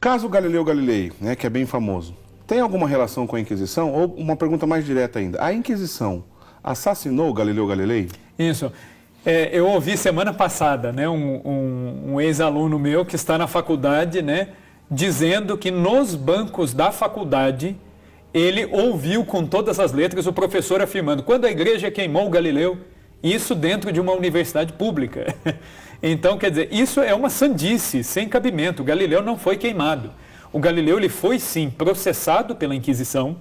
Caso Galileu Galilei, né, que é bem famoso, tem alguma relação com a Inquisição? Ou uma pergunta mais direta ainda, a Inquisição assassinou Galileu Galilei? Isso. Eu ouvi semana passada, né, um ex-aluno meu que está na faculdade, né, dizendo que nos bancos da faculdade ele ouviu com todas as letras o professor afirmando: quando a igreja queimou Galileu, isso dentro de uma universidade pública. Então, quer dizer, isso é uma sandice, sem cabimento. O Galileu não foi queimado. O Galileu ele foi, sim, processado pela Inquisição,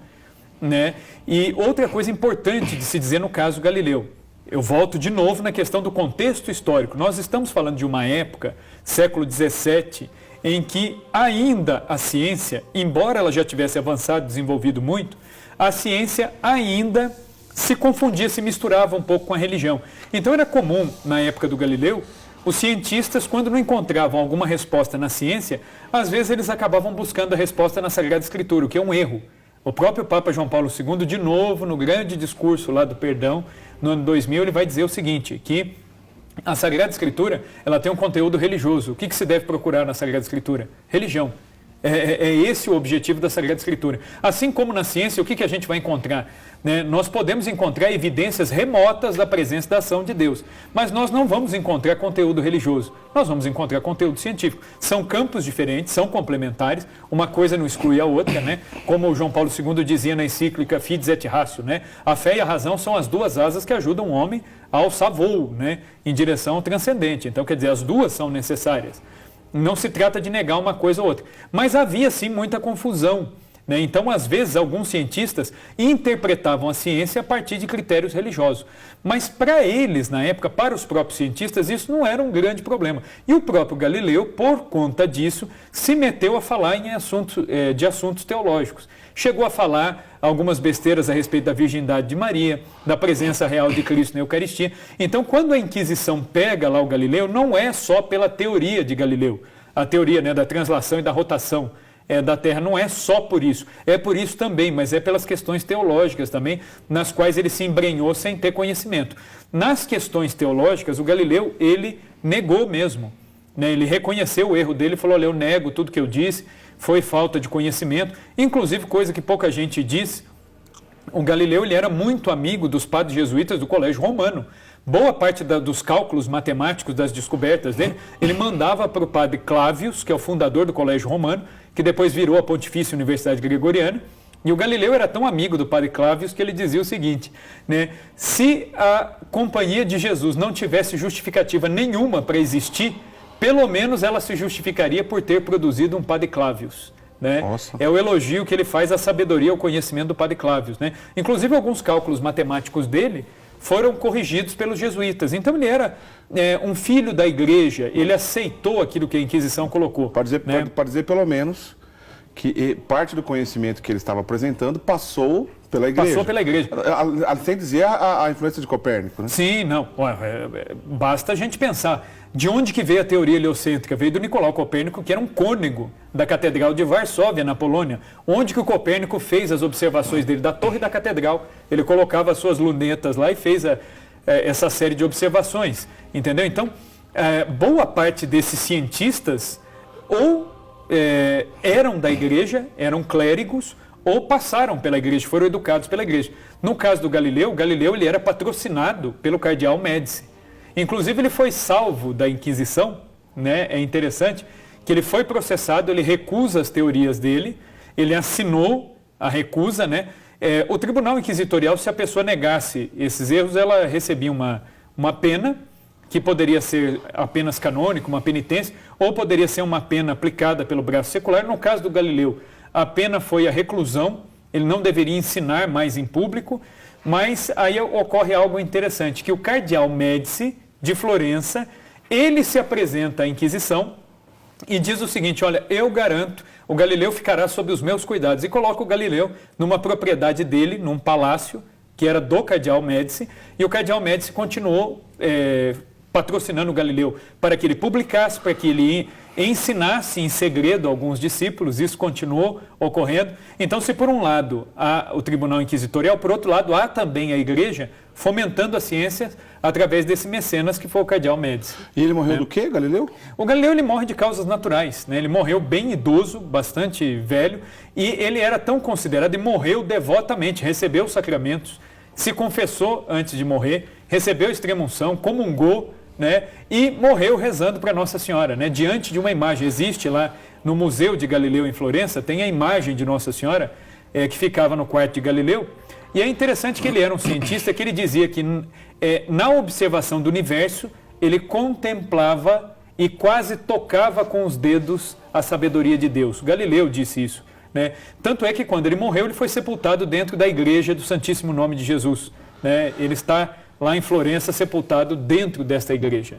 né? E outra coisa importante de se dizer no caso Galileu, eu volto de novo na questão do contexto histórico. Nós estamos falando de uma época, século XVII, em que ainda a ciência, embora ela já tivesse avançado, desenvolvido muito, a ciência ainda se confundia, se misturava um pouco com a religião. Então era comum, na época do Galileu, os cientistas, quando não encontravam alguma resposta na ciência, às vezes eles acabavam buscando a resposta na Sagrada Escritura, o que é um erro. O próprio Papa João Paulo II, de novo, no grande discurso lá do perdão, no ano 2000, ele vai dizer o seguinte, que a Sagrada Escritura ela tem um conteúdo religioso. O que se deve procurar na Sagrada Escritura? Religião. É esse o objetivo da Sagrada Escritura. Assim como na ciência, o que a gente vai encontrar? Né? Nós podemos encontrar evidências remotas da presença da ação de Deus, mas nós não vamos encontrar conteúdo religioso, nós vamos encontrar conteúdo científico. São campos diferentes, são complementares, uma coisa não exclui a outra, né? Como o João Paulo II dizia na encíclica Fides et Ratio, né? A fé e a razão são as duas asas que ajudam o homem a alçar voo, né? Em direção ao transcendente. Então, quer dizer, as duas são necessárias. Não se trata de negar uma coisa ou outra. Mas havia, sim, muita confusão, né? Então, às vezes, alguns cientistas interpretavam a ciência a partir de critérios religiosos. Mas para eles, na época, para os próprios cientistas, isso não era um grande problema. E o próprio Galileu, por conta disso, se meteu a falar em assuntos teológicos. Chegou a falar algumas besteiras a respeito da virgindade de Maria, da presença real de Cristo na Eucaristia. Então, quando a Inquisição pega lá o Galileu, não é só pela teoria de Galileu, a teoria, né, da translação e da rotação da Terra, não é só por isso. É por isso também, mas é pelas questões teológicas também, nas quais ele se embrenhou sem ter conhecimento. Nas questões teológicas, o Galileu, ele negou mesmo, né? Ele reconheceu o erro dele e falou: olha, eu nego tudo que eu disse, foi falta de conhecimento, inclusive coisa que pouca gente diz, o Galileu ele era muito amigo dos padres jesuítas do Colégio Romano. Boa parte dos cálculos matemáticos, das descobertas dele, ele mandava para o padre Clávios, que é o fundador do Colégio Romano, que depois virou a Pontifícia Universidade Gregoriana. E o Galileu era tão amigo do padre Clávios que ele dizia o seguinte, né? Se a Companhia de Jesus não tivesse justificativa nenhuma para existir, pelo menos ela se justificaria por ter produzido um padre Clávios. Né? É o elogio que ele faz à sabedoria, ao conhecimento do padre Clávios. Né? Inclusive, alguns cálculos matemáticos dele foram corrigidos pelos jesuítas. Então, ele era um filho da igreja, ele aceitou aquilo que a Inquisição colocou. Pode dizer, pelo menos, que parte do conhecimento que ele estava apresentando passou pela igreja. Passou pela igreja. Sem dizer a influência de Copérnico, né? Sim, não. Basta a gente pensar. De onde que veio a teoria heliocêntrica? Veio do Nicolau Copérnico, que era um cônego da Catedral de Varsóvia, na Polônia. Onde que o Copérnico fez as observações dele? Da torre da catedral. Ele colocava as suas lunetas lá e fez essa série de observações. Entendeu? Então, boa parte desses cientistas ou eram da igreja, eram clérigos, ou passaram pela igreja, foram educados pela igreja. No caso do Galileu, ele era patrocinado pelo cardeal Médici. Inclusive, ele foi salvo da Inquisição, né? É interessante que ele foi processado, ele recusa as teorias dele, ele assinou a recusa, né? O tribunal inquisitorial, se a pessoa negasse esses erros, ela recebia uma pena, que poderia ser apenas canônica, uma penitência, ou poderia ser uma pena aplicada pelo braço secular. No caso do Galileu, a pena foi a reclusão, ele não deveria ensinar mais em público, mas aí ocorre algo interessante, que o cardeal Médici, de Florença, ele se apresenta à Inquisição e diz o seguinte: olha, eu garanto, o Galileu ficará sob os meus cuidados, e coloca o Galileu numa propriedade dele, num palácio, que era do cardeal Médici, e o cardeal Médici continuou patrocinando o Galileu para que ele publicasse, para que ele ensinasse em segredo a alguns discípulos, isso continuou ocorrendo. Então, se por um lado há o tribunal inquisitorial, por outro lado há também a igreja fomentando a ciência através desse mecenas que foi o cardeal Médici. E ele morreu do quê, Galileu? O Galileu ele morre de causas naturais, né? Ele morreu bem idoso, bastante velho, e ele era tão considerado e morreu devotamente, recebeu os sacramentos, se confessou antes de morrer, recebeu a extrema-unção, comungou, né? E morreu rezando para Nossa Senhora, né? Diante de uma imagem. Existe lá no Museu de Galileu em Florença, tem a imagem de Nossa Senhora que ficava no quarto de Galileu. E é interessante que ele era um cientista que ele dizia que na observação do universo ele contemplava e quase tocava com os dedos a sabedoria de Deus. Galileu disse isso, né? Tanto é que quando ele morreu ele foi sepultado dentro da igreja do Santíssimo Nome de Jesus, né? Ele está lá em Florença sepultado dentro desta igreja.